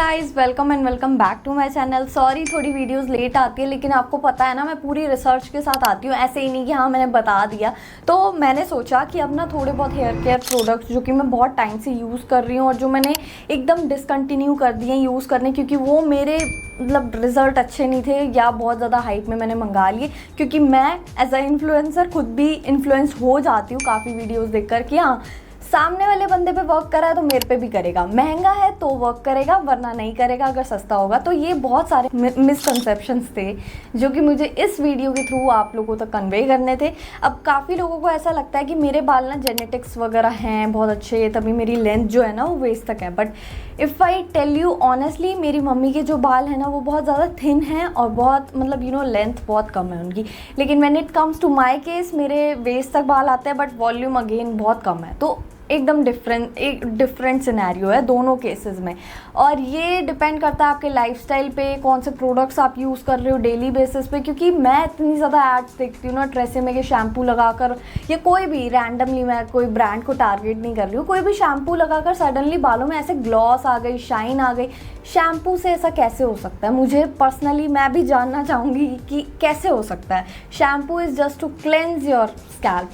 Guys, welcome and welcome back to my channel. Sorry थोड़ी videos late आती है, लेकिन आपको पता है ना मैं पूरी रिसर्च के साथ आती हूँ, ऐसे ही नहीं कि हाँ मैंने बता दिया। तो मैंने सोचा कि अब ना थोड़े बहुत हेयर केयर प्रोडक्ट्स जो कि मैं बहुत टाइम से यूज़ कर रही हूँ और जो मैंने एकदम डिसकंटिन्यू कर दिए यूज़ करने, क्योंकि वो मेरे मतलब रिजल्ट अच्छे नहीं थे या बहुत ज़्यादा हाइप में मैंने मंगा लिए। क्योंकि मैं एज अ इन्फ्लुएंसर खुद भी इन्फ्लुएंस हो जाती हूँ काफ़ी वीडियोज़ देखकर कि हाँ सामने वाले बंदे पे वर्क करा है तो मेरे पे भी करेगा, महंगा है तो वर्क करेगा वरना नहीं करेगा अगर सस्ता होगा। तो ये बहुत सारे मिसकंसेप्शंस थे जो कि मुझे इस वीडियो के थ्रू आप लोगों तक कन्वे करने थे। अब काफ़ी लोगों को ऐसा लगता है कि मेरे बाल ना जेनेटिक्स वगैरह हैं बहुत अच्छे, तभी मेरी लेंथ जो है ना वो वेस्ट तक है। But if I tell you honestly, मेरी मम्मी के जो बाल हैं ना वो बहुत ज़्यादा थिन हैं और बहुत मतलब लेंथ बहुत कम है उनकी। लेकिन when it comes to my case मेरे वेस्ट तक बाल आते हैं बट वॉल्यूम अगेन बहुत कम है। तो एकदम एक डिफरेंट सिनेरियो है दोनों केसेस में। और ये डिपेंड करता है आपके लाइफस्टाइल पे, कौन से प्रोडक्ट्स आप यूज़ कर रहे हो डेली बेसिस पे। क्योंकि मैं इतनी ज़्यादा एड्स देखती हूँ ना ट्रेसेमे के शैम्पू लगाकर, या कोई भी रैंडमली, मैं कोई ब्रांड को टारगेट नहीं कर रही हूँ, कोई भी शैम्पू लगाकर सडनली बालों में ऐसे ग्लॉस आ गई, शाइन आ गई। शैम्पू से ऐसा कैसे हो सकता है? मुझे पर्सनली मैं भी जानना चाहूँगी कि कैसे हो सकता है। Shampoo is just to cleanse your scalp,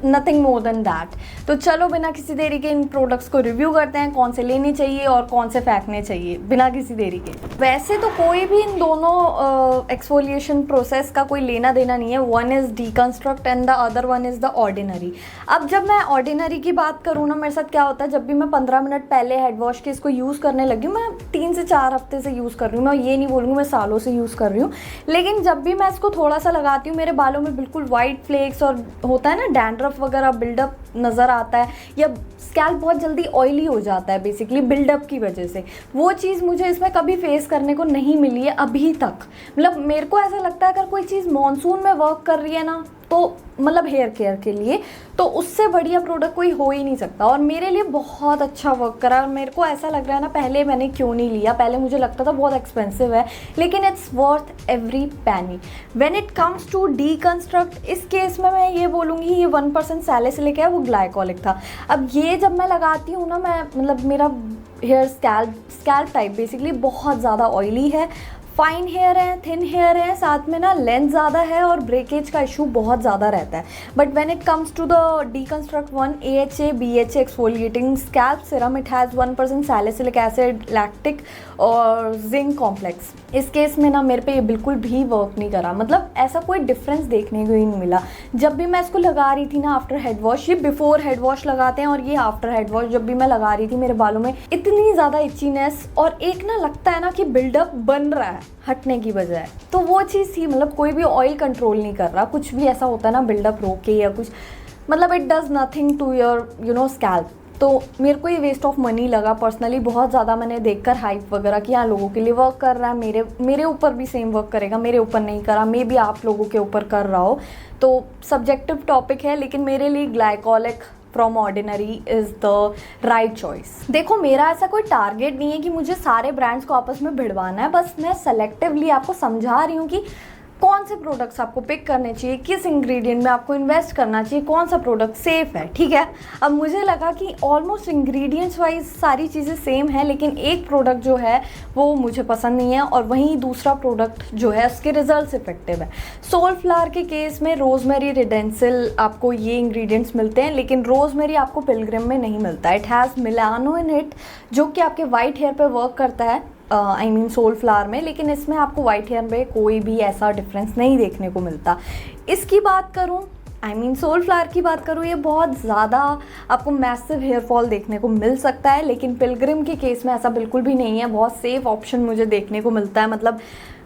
nothing more than that. तो चलो बिना किसी देरी के इन प्रोडक्ट्स को रिव्यू करते हैं, कौन से लेने चाहिए और कौन से फेंकने चाहिए बिना किसी देरी के। वैसे तो कोई भी इन दोनों एक्सफोलिएशन प्रोसेस का कोई लेना देना नहीं है। One is deconstruct and the other one is the ordinary. अब जब मैं ऑर्डिनरी की बात करूँ ना, मेरे साथ क्या होता है, जब भी मैं 15 मिनट पहले हेड वॉश के इसको यूज़ करने लगी हूँ, मैं 3 से 4 हफ्ते से यूज़ कर रही हूँ, मैं ये नहीं बोलूँगी मैं सालों से यूज़ कर रही हूँ। लेकिन जब भी मैं इसको थोड़ा सा लगाती हूँ मेरे बालों में बिल्कुल वाइट फ्लेक्स और होता है ना डैंड्रफ वगैरह बिल्डअप नज़र आता है, या स्कैल्प बहुत जल्दी ऑयली हो जाता है बेसिकली बिल्डअप की वजह से। वो चीज़ मुझे इसमें कभी फेस करने को नहीं मिली है अभी तक। मतलब मेरे को ऐसा लगता है अगर कोई चीज़ मॉनसून में वर्क कर रही है ना, तो मतलब हेयर केयर के लिए, तो उससे बढ़िया प्रोडक्ट कोई हो ही नहीं सकता। और मेरे लिए बहुत अच्छा वर्क करा और मेरे को ऐसा लग रहा है ना, पहले मैंने क्यों नहीं लिया, पहले मुझे लगता था बहुत एक्सपेंसिव है, लेकिन it's worth every penny. When it comes to deconstruct, इस केस में मैं ये बोलूँगी ये 1% सैलिसिलिक है, वो ग्लाइकोलिक था। अब ये जब मैं लगाती हूँ ना, मैं मतलब मेरा हेयर स्कैल्प टाइप बेसिकली बहुत ज़्यादा ऑयली है, फाइन हेयर है, थिन हेयर है, साथ में ना लेंथ ज़्यादा है और ब्रेकेज का इशू बहुत ज़्यादा रहता है। But when it comes to the deconstruct one, AHA BHA exfoliating scalp serum, it has 1% salicylic acid, lactic और जिंक कॉम्प्लेक्स। इस केस में ना मेरे पे ये बिल्कुल भी वर्क नहीं करा, मतलब ऐसा कोई डिफरेंस देखने को ही नहीं मिला। जब भी मैं इसको लगा रही थी ना आफ्टर हेड वॉश, ये बिफोर हेड वॉश लगाते हैं और ये आफ्टर हेड वॉश, जब भी मैं लगा रही थी मेरे बालों में इतनी ज़्यादा इचीनेस और एक ना लगता है ना कि बिल्डअप बन रहा है हटने की बजाय, तो वो चीज़ थी। मतलब कोई भी ऑयल कंट्रोल नहीं कर रहा, कुछ भी ऐसा होता है ना बिल्डअप रोके या कुछ, मतलब it does nothing to your scalp. तो मेरे को ये वेस्ट ऑफ मनी लगा पर्सनली बहुत ज़्यादा। मैंने देखकर हाइप वगैरह कि हाँ लोगों के लिए वर्क कर रहा है, मेरे ऊपर भी सेम वर्क करेगा, मेरे ऊपर नहीं करा, मे बी आप लोगों के ऊपर कर रहा हो, तो सब्जेक्टिव टॉपिक है। लेकिन मेरे लिए glycolic from ordinary is the right choice. देखो मेरा ऐसा कोई टारगेट नहीं है कि मुझे सारे ब्रांड्स को आपस में भिड़वाना है, बस मैं सेलेक्टिवली आपको समझा रही हूँ कि कौन से प्रोडक्ट्स आपको पिक करने चाहिए, किस इंग्रेडिएंट में आपको इन्वेस्ट करना चाहिए, कौन सा प्रोडक्ट सेफ है। ठीक है, अब मुझे लगा कि ऑलमोस्ट इंग्रेडिएंट्स वाइज सारी चीज़ें सेम है, लेकिन एक प्रोडक्ट जो है वो मुझे पसंद नहीं है और वहीं दूसरा प्रोडक्ट जो है उसके रिजल्ट्स इफेक्टिव है। सोलफ्लावर के केस में रोजमेरी, रेडेंसिल आपको ये इंग्रेडिएंट्स मिलते हैं, लेकिन रोजमेरी आपको पिलग्रिम में नहीं मिलता। It has Milano in it जो कि आपके वाइट हेयर पे वर्क करता है, आई मीन सोलफ्लावर में, लेकिन इसमें आपको वाइट हेयर में कोई भी ऐसा डिफरेंस नहीं देखने को मिलता। इसकी बात करूं, आई मीन सोलफ्लावर की बात करूं, ये बहुत ज़्यादा आपको मैसिव हेयर फॉल देखने को मिल सकता है, लेकिन पिलग्रिम के केस में ऐसा बिल्कुल भी नहीं है। बहुत सेफ ऑप्शन मुझे देखने को मिलता है। मतलब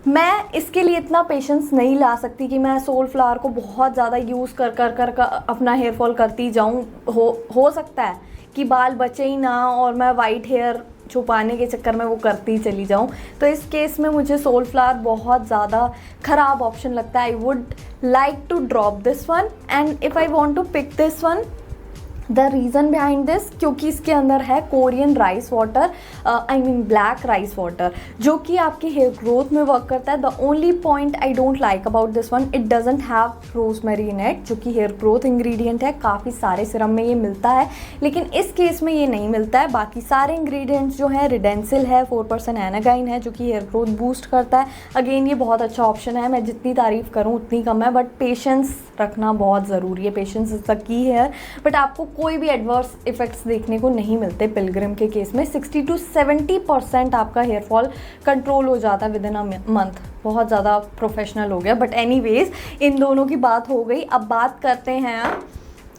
मैं इसके लिए इतना पेशेंस नहीं ला सकती कि मैं सोलफ्लावर को बहुत ज़्यादा यूज़ कर अपना हेयर फॉल करती जाऊँ। हो सकता है कि बाल बचे ही ना और मैं वाइट हेयर छुपाने के चक्कर में वो करती ही चली जाऊँ। तो इस केस में मुझे सोलफ्लावर बहुत ज़्यादा ख़राब ऑप्शन लगता है। I would like to drop this one, and if I want to pick this one the reason behind this, क्योंकि इसके अंदर है Korean rice water, I mean black rice water, जो कि आपके हेयर ग्रोथ में वर्क करता है। The only point I don't like about this one, it doesn't have rosemary in it, जो कि हेयर ग्रोथ इंग्रेडिएंट है। काफ़ी सारे सिरम में ये मिलता है, लेकिन इस केस में ये नहीं मिलता है। बाकी सारे इंग्रेडिएंट्स जो है, रिडेंसिल है, 4% एनागाइन है, जो कि हेयर ग्रोथ बूस्ट करता है। अगेन ये बहुत अच्छा ऑप्शन है, मैं जितनी तारीफ़ करूँ उतनी कम है, बट पेशेंस रखना बहुत ज़रूरी है। पेशेंस इज द की है, बट आपको कोई भी एडवर्स इफेक्ट्स देखने को नहीं मिलते। पिलग्रिम के केस में 60 to 70% आपका हेयर फॉल कंट्रोल हो जाता है विद इन अ मंथ। बहुत ज़्यादा प्रोफेशनल हो गया, बट एनीवेज इन दोनों की बात हो गई। अब बात करते हैं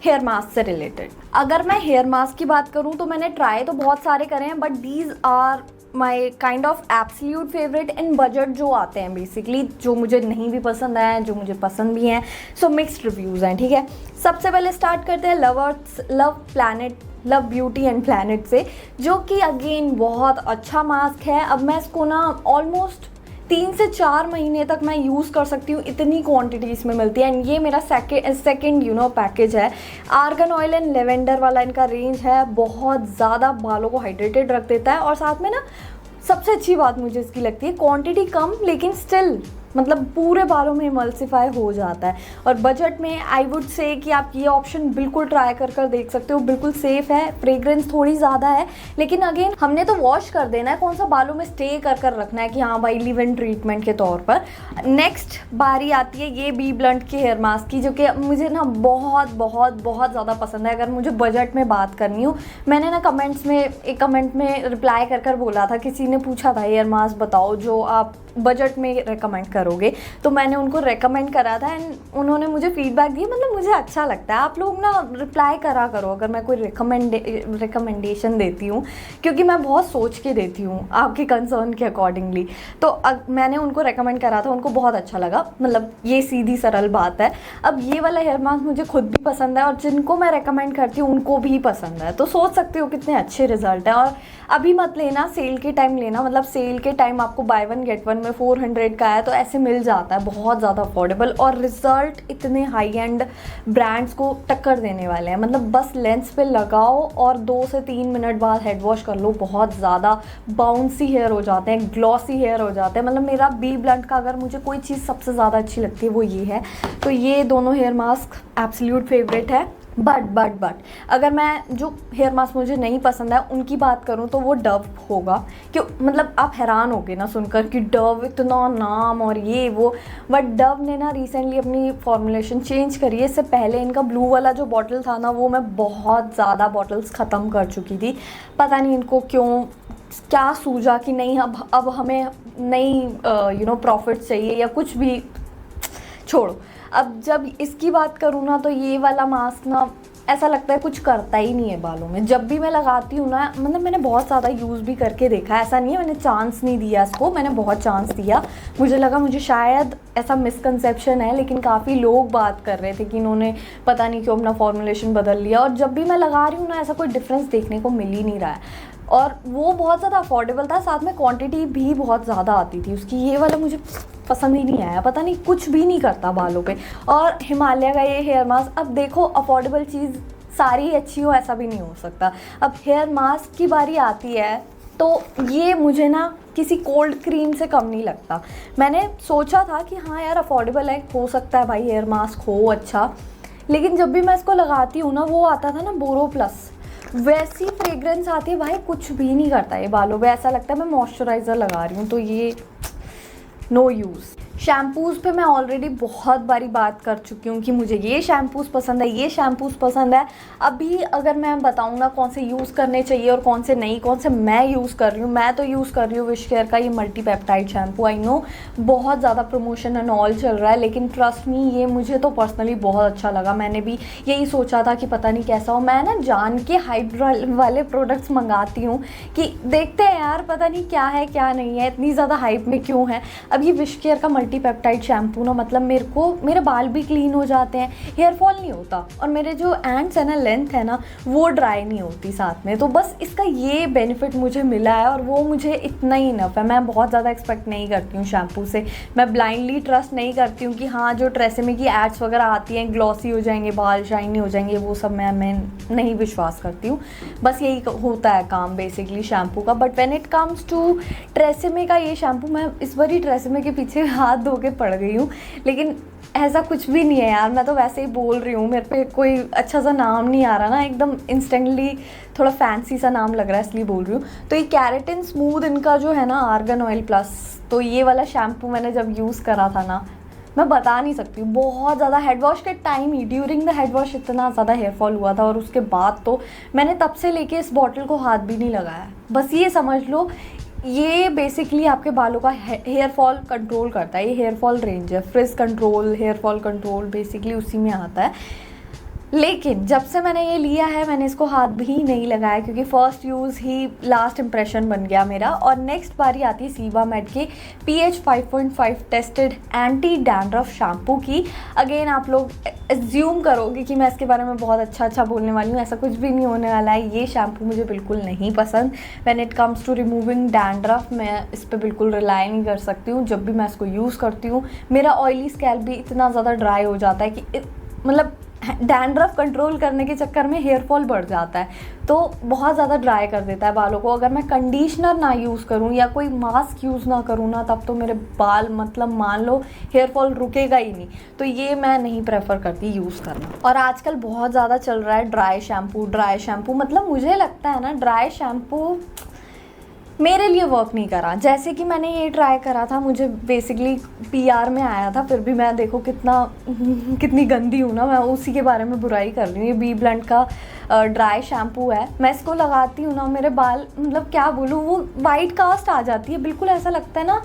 हेयर मास्क से रिलेटेड। अगर मैं हेयर मास्क की बात करूं तो मैंने ट्राई तो बहुत सारे करे हैं, but these are my kind of absolute favourite in budget जो आते हैं, बेसिकली जो मुझे नहीं भी पसंद आए हैं, जो मुझे पसंद भी हैं। सो मिक्स्ड रिव्यूज़ हैं, ठीक है। सबसे पहले स्टार्ट करते हैं लव ब्यूटी एंड प्लैनेट से, जो कि अगेन बहुत अच्छा मास्क है। अब मैं इसको ना ऑलमोस्ट 3 से 4 महीने तक मैं यूज़ कर सकती हूँ, इतनी क्वांटिटीज़ में मिलती है। एंड ये मेरा सेकेंड पैकेज है। आर्गन ऑयल एंड लेवेंडर वाला इनका रेंज है, बहुत ज़्यादा बालों को हाइड्रेटेड रख देता है। और साथ में ना सबसे अच्छी बात मुझे इसकी लगती है, क्वांटिटी कम लेकिन स्टिल मतलब पूरे बालों में इमल्सिफाई हो जाता है। और बजट में आई वुड से कि आप ये ऑप्शन बिल्कुल ट्राई कर देख सकते हो, बिल्कुल सेफ है। फ्रेग्रेंस थोड़ी ज़्यादा है, लेकिन अगेन हमने तो वॉश कर देना है, कौन सा बालों में स्टे कर रखना है कि हाँ भाई लिव इन ट्रीटमेंट के तौर पर। नेक्स्ट बारी आती है ये बी ब्लंट के हेयर मास्क की, जो कि मुझे ना बहुत ज़्यादा पसंद है। अगर मुझे बजट में बात करनी हो, मैंने ना एक कमेंट में रिप्लाई कर बोला था, किसी ने पूछा था हेयर मास्क बताओ जो आप बजट में रेकमेंड करोगे, तो मैंने उनको रेकमेंड करा था एंड उन्होंने मुझे फीडबैक दिया। मतलब मुझे अच्छा लगता है, आप लोग ना रिप्लाई करो अगर मैं कोई रिकमेंडेशन देती हूँ, क्योंकि मैं बहुत सोच के देती हूँ आपके कंसर्न के अकॉर्डिंगली। तो मैंने उनको रेकमेंड करा था, उनको बहुत अच्छा लगा। मतलब ये सीधी सरल बात है। अब ये वाला हेयर मास्क मुझे खुद भी पसंद है और जिनको मैं रेकमेंड करती हूँ उनको भी पसंद है, तो सोच सकते हो कितने अच्छे रिजल्ट है। और अभी मत लेना, सेल के टाइम लेना। मतलब सेल के टाइम आपको बाय 1 गेट 1 में 400 का है, तो ऐसे मिल जाता है, बहुत ज़्यादा अफोर्डेबल। और रिजल्ट इतने हाई एंड ब्रांड्स को टक्कर देने वाले हैं। मतलब बस लेंस पे लगाओ और 2 से 3 मिनट बाद हेड वॉश कर लो, बहुत ज़्यादा बाउंसी हेयर हो जाते हैं, ग्लॉसी हेयर हो जाते हैं। मतलब मेरा बी ब्लंट का अगर मुझे कोई चीज़ सबसे ज़्यादा अच्छी लगती है वो ये है। तो ये दोनों हेयर मास्क एब्सोल्यूट फेवरेट है। बट अगर मैं जो हेयर मास्क मुझे नहीं पसंद है उनकी बात करूं तो वो डव होगा। क्यों, मतलब आप हैरान होगे ना सुनकर कि डव इतना नाम और ये वो, बट डव ने ना रिसेंटली अपनी फॉर्मुलेशन चेंज करी है। इससे पहले इनका ब्लू वाला जो बॉटल था ना, वो मैं बहुत ज़्यादा बॉटल्स ख़त्म कर चुकी थी। पता नहीं इनको क्यों क्या सूझा कि नहीं अब हमें नई प्रॉफिट चाहिए या कुछ भी, छोड़ो। अब जब इसकी बात करूँ ना, तो ये वाला मास्क ना ऐसा लगता है कुछ करता ही नहीं है बालों में। जब भी मैं लगाती हूँ ना, मतलब मैंने बहुत ज़्यादा यूज़ भी करके देखा है, ऐसा नहीं है मैंने चांस नहीं दिया इसको, मैंने बहुत चांस दिया। मुझे लगा, मुझे शायद ऐसा मिसकंसेप्शन है, लेकिन काफ़ी लोग बात कर रहे थे कि इन्होंने पता नहीं क्यों अपना फॉर्मुलेशन बदल लिया। और जब भी मैं लगा रही हूँ ना, ऐसा कोई डिफरेंस देखने को मिल ही नहीं रहा है। और वो बहुत ज़्यादा अफोर्डेबल था, साथ में क्वांटिटी भी बहुत ज़्यादा आती थी उसकी। ये वाला मुझे पसंद ही नहीं आया, पता नहीं कुछ भी नहीं करता बालों पे। और हिमालय का ये हेयर मास्क, अब देखो अफोर्डेबल चीज़ सारी अच्छी हो ऐसा भी नहीं हो सकता। अब हेयर मास्क की बारी आती है तो ये मुझे ना किसी कोल्ड क्रीम से कम नहीं लगता। मैंने सोचा था कि हाँ यार अफोर्डेबल है, हो सकता है भाई हेयर मास्क हो अच्छा, लेकिन जब भी मैं इसको लगाती हूँ ना, वो आता था ना बोरो प्लस, वैसी फ्रेग्रेंस आती है भाई, कुछ भी नहीं करता ये बालों पे। ऐसा लगता है मैं मॉइस्चराइज़र लगा रही हूँ, तो ये नो यूज़। शैम्पूज़ पे मैं ऑलरेडी बहुत बारी बात कर चुकी हूँ कि मुझे ये शैम्पूज़ पसंद है, ये शैम्पूज़ पसंद है। अभी अगर मैं बताऊँ ना कौन से यूज़ करने चाहिए और कौन से नहीं, कौन से मैं यूज़ कर रही हूँ, मैं तो यूज़ कर रही हूँ विश केयर का ये multi peptide shampoo. I know बहुत ज़्यादा प्रमोशन एंड ऑल चल रहा है, लेकिन ट्रस्ट मी ये मुझे तो पर्सनली बहुत अच्छा लगा। मैंने भी यही सोचा था कि पता नहीं कैसा हो। मैं ना जान के हाइप वाले प्रोडक्ट्स मंगाती हूँ कि देखते हैं यार पता नहीं क्या है क्या नहीं है, इतनी ज़्यादा हाइप में क्यों है। अब ये विश केयर का मल्टी पेप्टाइड शैम्पू ना, मतलब मेरे बाल भी क्लीन हो जाते हैं, हेयर फॉल नहीं होता, और मेरे जो एंड्स है ना, लेंथ है ना, वो ड्राई नहीं होती साथ में। तो बस इसका ये बेनिफिट मुझे मिला है और वो मुझे इतना ही इनफ है। मैं बहुत ज़्यादा एक्सपेक्ट नहीं करती हूँ शैम्पू से। मैं ब्लाइंडली ट्रस्ट नहीं करती हूँ कि हाँ जो ट्रेसेमे की एड्स वगैरह आती हैं, ग्लॉसी हो जाएंगे बाल, शाइनी हो जाएंगे, वो सब मैं नहीं विश्वास करती हूँ। बस यही होता है काम बेसिकली शैम्पू का। But when it comes to TRESemme का ये शैम्पू, मैं इस बार ही ट्रेसेमे के पीछे हाथ धो के पड़ गई हूँ, लेकिन ऐसा कुछ भी नहीं है यार, मैं तो वैसे ही बोल रही हूँ, मेरे पे कोई अच्छा सा नाम नहीं आ रहा ना, एकदम इंस्टेंटली थोड़ा फैंसी सा नाम लग रहा है, इसलिए बोल रही हूँ। तो ये केराटिन स्मूथ इनका जो है ना, आर्गन ऑयल प्लस, तो ये वाला शैम्पू मैंने जब यूज़ करा था ना, मैं बता नहीं सकती हूँ, बहुत ज़्यादा हेड वॉश के time he, during the head wash इतना ज़्यादा हेयर फॉल हुआ था, और उसके बाद तो मैंने तब से लेके इस बॉटल को हाथ भी नहीं लगाया। बस ये समझ लो, ये बेसिकली आपके बालों का हेयर फॉल कंट्रोल करता है। ये हेयर फॉल रेंज है, frizz control, hair fall control, basically उसी में आता है। लेकिन जब से मैंने ये लिया है, मैंने इसको हाथ भी नहीं लगाया, क्योंकि फ़र्स्ट यूज़ ही लास्ट इम्प्रेशन बन गया मेरा। और नेक्स्ट बारी आती है सीबामेड के pH 5.5 tested anti dandruff shampoo की। अगेन आप लोग एज्यूम करोगे कि मैं इसके बारे में बहुत अच्छा बोलने वाली हूँ, ऐसा कुछ भी नहीं होने वाला है। ये शैम्पू मुझे बिल्कुल नहीं पसंद। When it comes to removing dandruff, मैं इस पर बिल्कुल रिलाई नहीं कर सकती हूँ। जब भी मैं इसको यूज़ करती हूँ, मेरा ऑयली स्कैल्प भी इतना ज़्यादा ड्राई हो जाता है कि मतलब डैंड्रफ कंट्रोल करने के चक्कर में हेयर फॉल बढ़ जाता है, तो बहुत ज़्यादा ड्राई कर देता है बालों को। अगर मैं कंडीशनर ना यूज़ करूँ या कोई मास्क यूज़ ना करूँ ना, तब तो मेरे बाल मतलब मान लो हेयर फॉल रुकेगा ही नहीं। तो ये मैं नहीं प्रेफर करती यूज़ करना। और आजकल बहुत ज़्यादा चल रहा है ड्राई शैम्पू, मतलब मुझे लगता है ना, ड्राई शैम्पू मेरे लिए वर्क नहीं करा। जैसे कि मैंने ये ट्राई करा था, मुझे बेसिकली PR में आया था, फिर भी मैं देखो कितनी गंदी हूँ ना, मैं उसी के बारे में बुराई कर रही हूँ। ये बी ब्लंट का ड्राई शैम्पू है, मैं इसको लगाती हूँ ना, मेरे बाल मतलब क्या बोलूँ, वो वाइट कास्ट आ जाती है, बिल्कुल ऐसा लगता है ना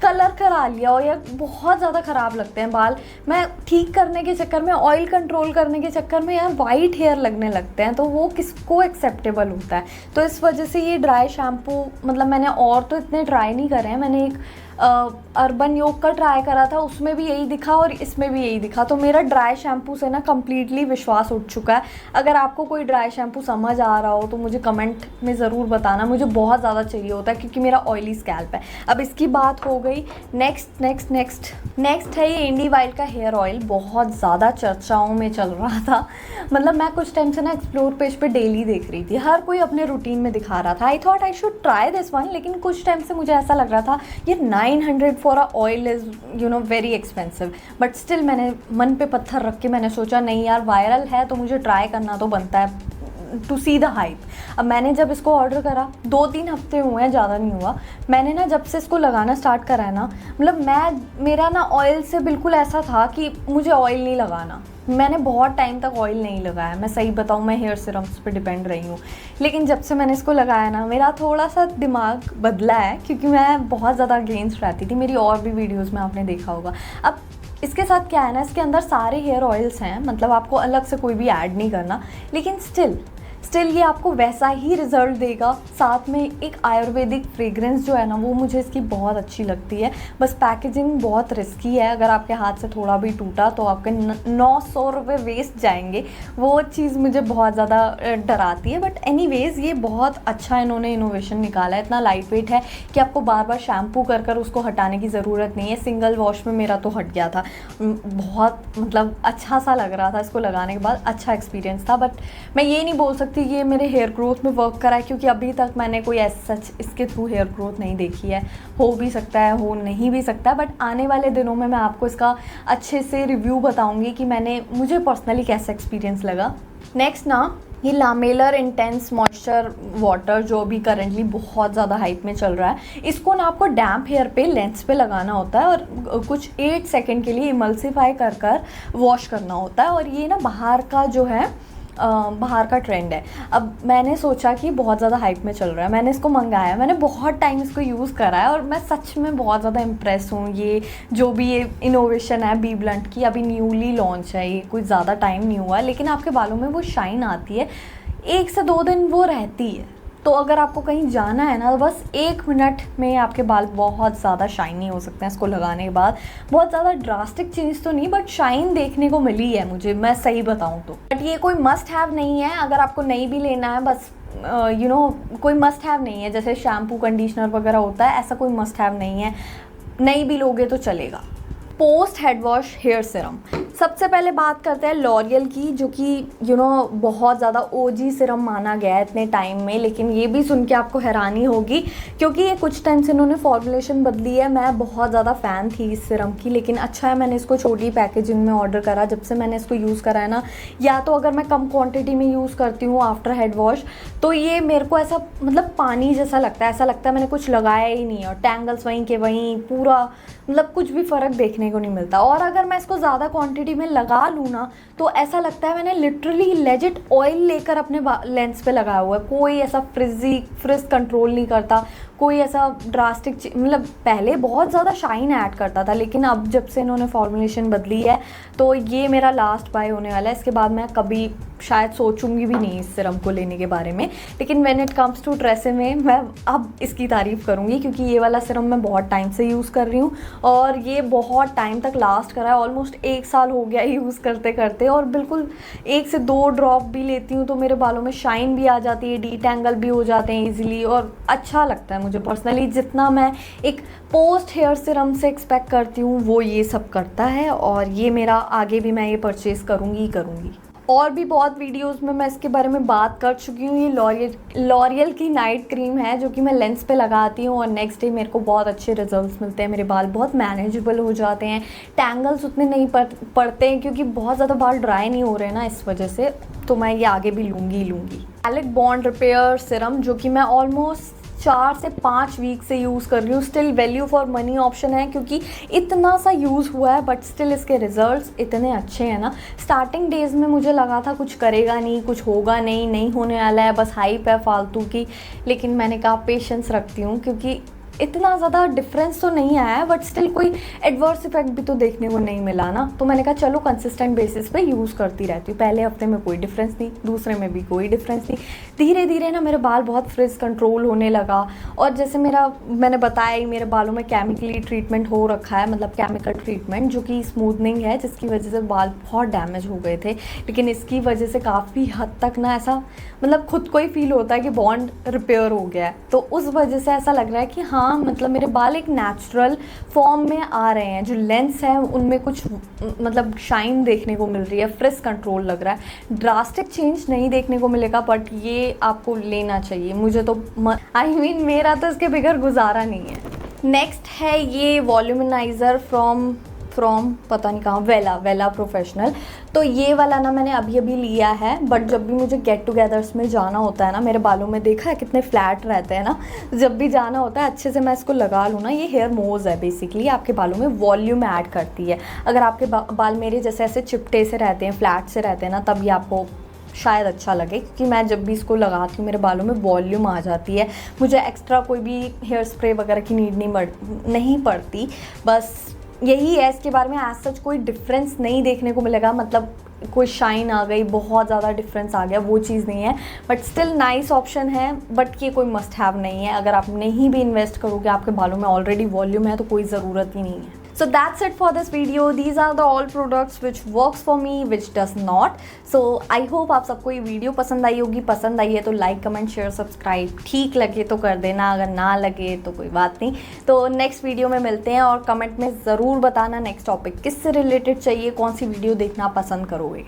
कलर करा लिया हो, या बहुत ज़्यादा ख़राब लगते हैं बाल। मैं ठीक करने के चक्कर में, ऑयल कंट्रोल करने के चक्कर में यार वाइट हेयर लगने लगते हैं, तो वो किसको एक्सेप्टेबल होता है। तो इस वजह से ये ड्राई शैम्पू, मतलब मैंने और तो इतने ट्राई नहीं करे हैं, मैंने एक अर्बन योग का ट्राई करा था, उसमें भी यही दिखा और इसमें भी यही दिखा। तो मेरा ड्राई शैम्पू से ना कम्प्लीटली विश्वास उठ चुका है। अगर आपको कोई ड्राई शैम्पू समझ आ रहा हो तो मुझे कमेंट में ज़रूर बताना, मुझे बहुत ज़्यादा चाहिए होता है, क्योंकि मेरा ऑयली स्कैल्प है। अब इसकी बात हो गई, नेक्स्ट है ये इंडिवाइल्ड का हेयर ऑयल। बहुत ज़्यादा चर्चाओं में चल रहा था, मतलब मैं कुछ टाइम से ना एक्सप्लोर पेज पे डेली देख रही थी, हर कोई अपने रूटीन में दिखा रहा था। I thought I should try this one, लेकिन कुछ टाइम से मुझे ऐसा लग रहा था ये 900 for a oil is very expensive. But still मैंने मन पे पत्थर रख के मैंने सोचा नहीं यार, वायरल है तो मुझे ट्राई करना तो बनता है, टू सी द हाइप। अब मैंने जब इसको ऑर्डर करा, 2-3 हफ्ते हुए हैं, ज़्यादा नहीं हुआ। मैंने ना जब से इसको लगाना स्टार्ट करा है ना, मतलब मेरा ना ऑयल से बिल्कुल ऐसा था कि मुझे ऑयल नहीं लगाना। मैंने बहुत टाइम तक ऑयल नहीं लगाया, मैं सही बताऊँ, मैं हेयर सीरम्स पे डिपेंड रही हूँ। लेकिन जब से मैंने इसको लगाया ना, मेरा थोड़ा सा दिमाग बदला है, क्योंकि मैं बहुत ज़्यादा अगेंस्ट रहती थी। मेरी और भी वीडियोज़ में आपने देखा होगा। अब इसके साथ क्या है ना, इसके अंदर सारे हेयर ऑयल्स हैं, मतलब आपको अलग से कोई भी ऐड नहीं करना, लेकिन स्टिल ये आपको वैसा ही रिजल्ट देगा। साथ में एक आयुर्वेदिक फ्रेग्रेंस जो है ना, वो मुझे इसकी बहुत अच्छी लगती है। बस पैकेजिंग बहुत रिस्की है, अगर आपके हाथ से थोड़ा भी टूटा तो आपके 900 रुपये वेस्ट जाएंगे, वो चीज़ मुझे बहुत ज़्यादा डराती है। बट एनीवेज़ ये बहुत अच्छा इन्होंने इनोवेशन निकाला है, इतना लाइट वेट है कि आपको बार बार शैम्पू कर उसको हटाने की ज़रूरत नहीं है। सिंगल वॉश में मेरा तो हट गया था, बहुत मतलब अच्छा सा लग रहा था इसको लगाने के बाद, अच्छा एक्सपीरियंस था। बट मैं ये नहीं बोल सकती ये मेरे हेयर ग्रोथ में वर्क करा है, क्योंकि अभी तक मैंने कोई सच इसके थ्रू हेयर ग्रोथ नहीं देखी है। हो भी सकता है, हो नहीं भी सकता, बट आने वाले दिनों में मैं आपको इसका अच्छे से रिव्यू बताऊंगी कि मुझे पर्सनली कैसा एक्सपीरियंस लगा। नेक्स्ट ना, ये लामेलर इंटेंस मॉइस्चर वाटर, जो अभी करेंटली बहुत ज़्यादा हाइप में चल रहा है, इसको ना आपको डैम्प हेयर पे, लेंस पे लगाना होता है और कुछ 8 सेकेंड के लिए इमल्सिफाई कर वॉश करना होता है। और ये ना बाहर का ट्रेंड है। अब मैंने सोचा कि बहुत ज़्यादा हाइप में चल रहा है, मैंने इसको मंगाया, मैंने बहुत टाइम इसको यूज़ करा है और मैं सच में बहुत ज़्यादा इम्प्रेस हूँ। ये जो भी ये इनोवेशन है बी ब्लंट की, अभी न्यूली लॉन्च है, ये कुछ ज़्यादा टाइम नहीं हुआ, लेकिन आपके बालों में वो शाइन आती है, 1 से 2 दिन वो रहती है। तो तो अगर आपको कहीं जाना है ना, तो बस 1 मिनट में आपके बाल बहुत ज़्यादा शाइनी हो सकते हैं इसको लगाने के बाद। बहुत ज़्यादा ड्रास्टिक चेंज तो नहीं, बट शाइन देखने को मिली है मुझे, मैं सही बताऊँ तो। बट ये कोई मस्ट हैव नहीं है, अगर आपको नहीं भी लेना है, बस कोई मस्ट हैव नहीं है। जैसे शैम्पू कंडीशनर वगैरह होता है, ऐसा कोई मस्ट हैव नहीं है, नहीं भी लोगे तो चलेगा। Post head wash hair serum, सबसे पहले बात करते हैं लॉरियल की, जो कि बहुत ज़्यादा ओजी सीरम माना गया है इतने टाइम में। लेकिन ये भी सुन के आपको हैरानी होगी, क्योंकि ये कुछ टाइम से इन्होंने फॉर्मुलेशन बदली है। मैं बहुत ज़्यादा फ़ैन थी इस सीरम की, लेकिन अच्छा है मैंने इसको छोटी पैकेजिंग में ऑर्डर करा। जब से मैंने इसको यूज़ करा है ना, या तो अगर मैं कम क्वान्टिटी में यूज़ करती हूँ आफ्टर हेड वॉश, तो ये मेरे को ऐसा मतलब पानी जैसा लगता है, ऐसा लगता है मैंने कुछ लगाया ही नहीं है, और टैंगल्स वहीं के वहीं, पूरा मतलब कुछ भी फ़र्क देखने को नहीं मिलता। और अगर मैं इसको ज़्यादा क्वांटिटी में लगा लूँ ना, तो ऐसा लगता है मैंने लिटरली लेजिट ऑयल लेकर अपने लेंस पे लगाया हुआ है। कोई ऐसा फ्रिज कंट्रोल नहीं करता, कोई ऐसा ड्रास्टिक, मतलब पहले बहुत ज़्यादा शाइन ऐड करता था, लेकिन अब जब से इन्होंने फॉर्मुलेशन बदली है, तो ये मेरा लास्ट बाय होने वाला है। इसके बाद मैं कभी शायद सोचूंगी भी नहीं इस सीरम को लेने के बारे में। लेकिन when it comes to TRESemmé, मैं अब इसकी तारीफ़ करूँगी, क्योंकि ये वाला सीरम मैं बहुत टाइम से यूज़ कर रही हूँ, और ये बहुत टाइम तक लास्ट करा है। ऑलमोस्ट 1 साल हो गया यूज़ करते करते, और बिल्कुल 1 से 2 ड्रॉप भी लेती हूँ तो मेरे बालों में शाइन भी आ जाती है, डीटैंगल भी हो जाते हैं ईजिली, और अच्छा लगता है मुझे पर्सनली। जितना मैं एक पोस्ट हेयर सीरम से एक्सपेक्ट करती हूँ, वो ये सब करता है, और ये मेरा आगे भी मैं ये परचेज़ करूँगी ही करूँगी। और भी बहुत वीडियोस में मैं इसके बारे में बात कर चुकी हूँ। ये लॉरियल की नाइट क्रीम है, जो कि मैं लेंस पे लगाती हूँ, और नेक्स्ट डे मेरे को बहुत अच्छे रिजल्ट्स मिलते हैं। मेरे बाल बहुत मैनेजेबल हो जाते हैं, टैंगल्स उतने नहीं पड़ते हैं, क्योंकि बहुत ज़्यादा बाल ड्राई नहीं हो रहे हैं ना इस वजह से। तो मैं ये आगे भी लूँगी। पैलेट बॉन्ड रिपेयर सीरम, जो कि मैं ऑलमोस्ट 4 से 5 वीक से यूज़ कर रही हूँ। Still value for money option है, क्योंकि इतना सा यूज़ हुआ है, बट स्टिल इसके रिजल्ट्स इतने अच्छे हैं ना। स्टार्टिंग डेज़ में मुझे लगा था कुछ करेगा नहीं, कुछ होगा नहीं होने वाला है, बस हाइप है फालतू की। लेकिन मैंने कहा पेशेंस रखती हूँ, क्योंकि इतना ज़्यादा डिफरेंस तो नहीं आया है, बट स्टिल कोई एडवर्स इफेक्ट भी तो देखने को नहीं मिला ना। तो मैंने कहा चलो कंसिस्टेंट बेसिस पे यूज़ करती रहती हूँ। पहले हफ्ते में कोई डिफरेंस नहीं, दूसरे में भी कोई डिफरेंस नहीं। धीरे धीरे ना मेरे बाल बहुत फ्रिज कंट्रोल होने लगा, और जैसे मैंने बताया ही, मेरे बालों में केमिकली ट्रीटमेंट हो रखा है, मतलब केमिकल ट्रीटमेंट, जो कि स्मूथनिंग है, जिसकी वजह से बाल बहुत डैमेज हो गए थे। लेकिन इसकी वजह से काफ़ी हद तक ना ऐसा मतलब खुद को ही फील होता है कि बॉन्ड रिपेयर हो गया है। तो उस वजह से ऐसा लग रहा है कि हाँ, मतलब मेरे बाल एक नेचुरल फॉर्म में आ रहे हैं। जो लेंस है उनमें कुछ मतलब शाइन देखने को मिल रही है, फ्रिज कंट्रोल लग रहा है। ड्रास्टिक चेंज नहीं देखने को मिलेगा, बट ये आपको लेना चाहिए। मुझे तो मेरा तो इसके बगैर गुजारा नहीं है। नेक्स्ट है ये वॉल्यूमनाइज़र फ्रॉम पता नहीं कहाँ, वेला प्रोफेशनल। तो ये वाला ना मैंने अभी लिया है, बट जब भी मुझे गेट टुगेदर्स में जाना होता है ना, मेरे बालों में देखा है कितने फ्लैट रहते हैं ना, जब भी जाना होता है अच्छे से मैं इसको लगा लूँ ना। ये हेयर मोज है बेसिकली, आपके बालों में वॉल्यूम ऐड करती है। अगर आपके बाल मेरे जैसे ऐसे चिपटे से रहते हैं, फ्लैट से रहते हैं ना, तब ये आपको शायद अच्छा लगे, क्योंकि मैं जब भी इसको लगाती हूँ मेरे बालों में वॉल्यूम आ जाती है। मुझे एक्स्ट्रा कोई भी हेयर स्प्रे वगैरह की नीड नहीं पड़ती। बस यही है इसके बारे में। एज सच कोई डिफरेंस नहीं देखने को मिलेगा, मतलब कोई शाइन आ गई, बहुत ज़्यादा डिफरेंस आ गया, वो चीज़ नहीं है। बट स्टिल नाइस ऑप्शन है, बट ये कोई मस्ट हैव नहीं है। अगर आप नहीं भी इन्वेस्ट करोगे, आपके बालों में ऑलरेडी वॉल्यूम है, तो कोई ज़रूरत ही नहीं है। So that's it for this video. These are the all products which works for me, which does not. So I hope आप सबको ये वीडियो पसंद आई होगी। पसंद आई है तो लाइक, कमेंट, शेयर, सब्सक्राइब ठीक लगे तो कर देना, अगर ना लगे तो कोई बात नहीं। तो नेक्स्ट वीडियो में मिलते हैं, और कमेंट में ज़रूर बताना नेक्स्ट टॉपिक किससे रिलेटेड चाहिए, कौन सी वीडियो देखना पसंद करोगे।